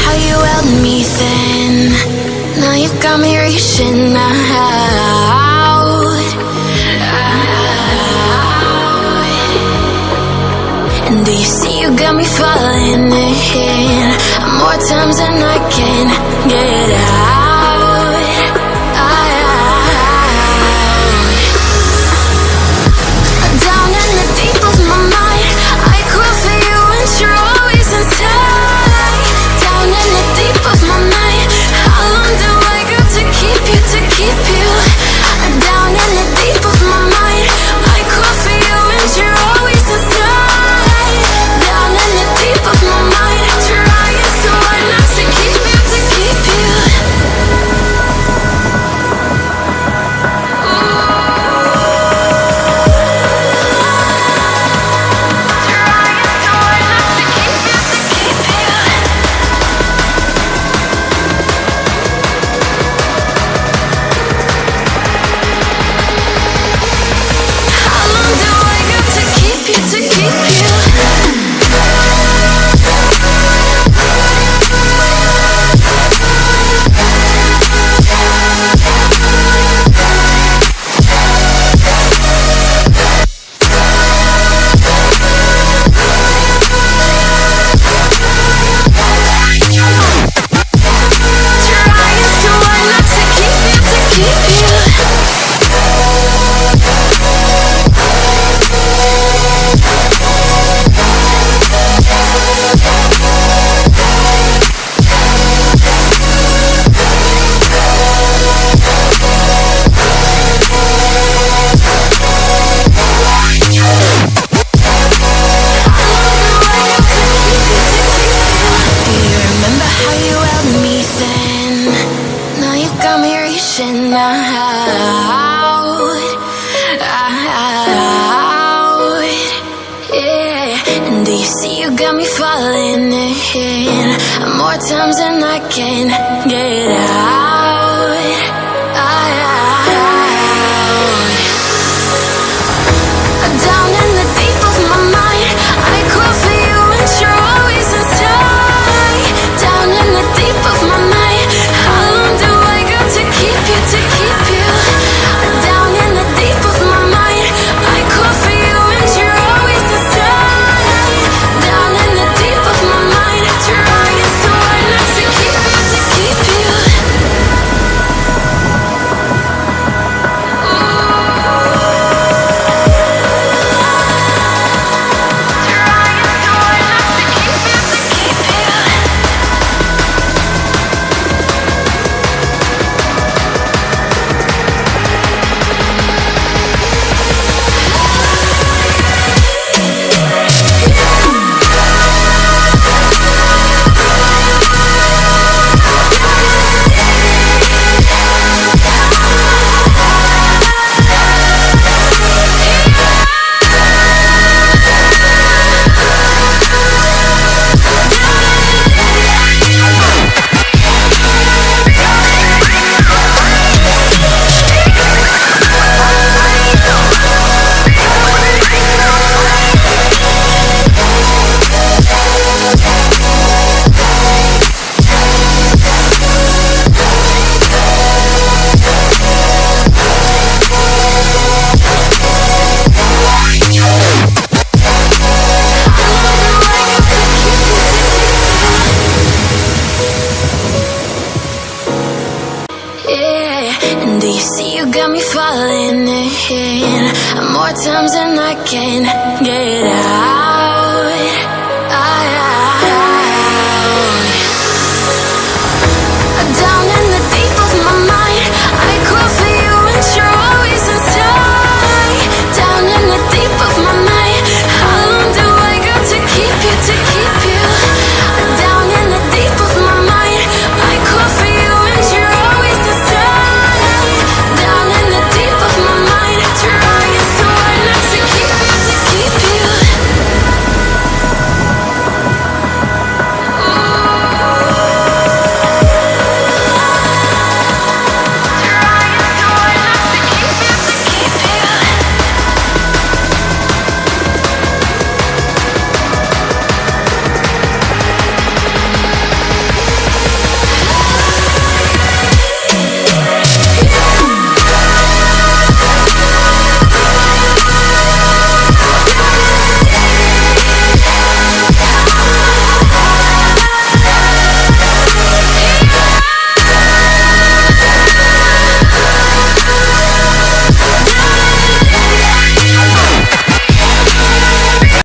how you held me then. Now you got me reaching out. And do you see you got me falling in more times than I can get out. Down in the deep of my mind, I crawl for you and you're always inside. Down in the deep of my mind, how long do I got to keep you, to keep you? Down in the deep of my mind, I crawl for you and you're always inside. Down in the deep of my mind, trying so hard not to keep you, to keep you. Times and I can't get out. Down in the deep of my mind, I crawl for you and you're always inside. Down in the deep of my mind, how long do I got to keep you, to keep you? Down in the deep of my mind, I crawl for you and you're always inside. Down in the deep of my mind, trying so hard not to keep you, to keep you. And do you see you got me falling in more times than I can get out.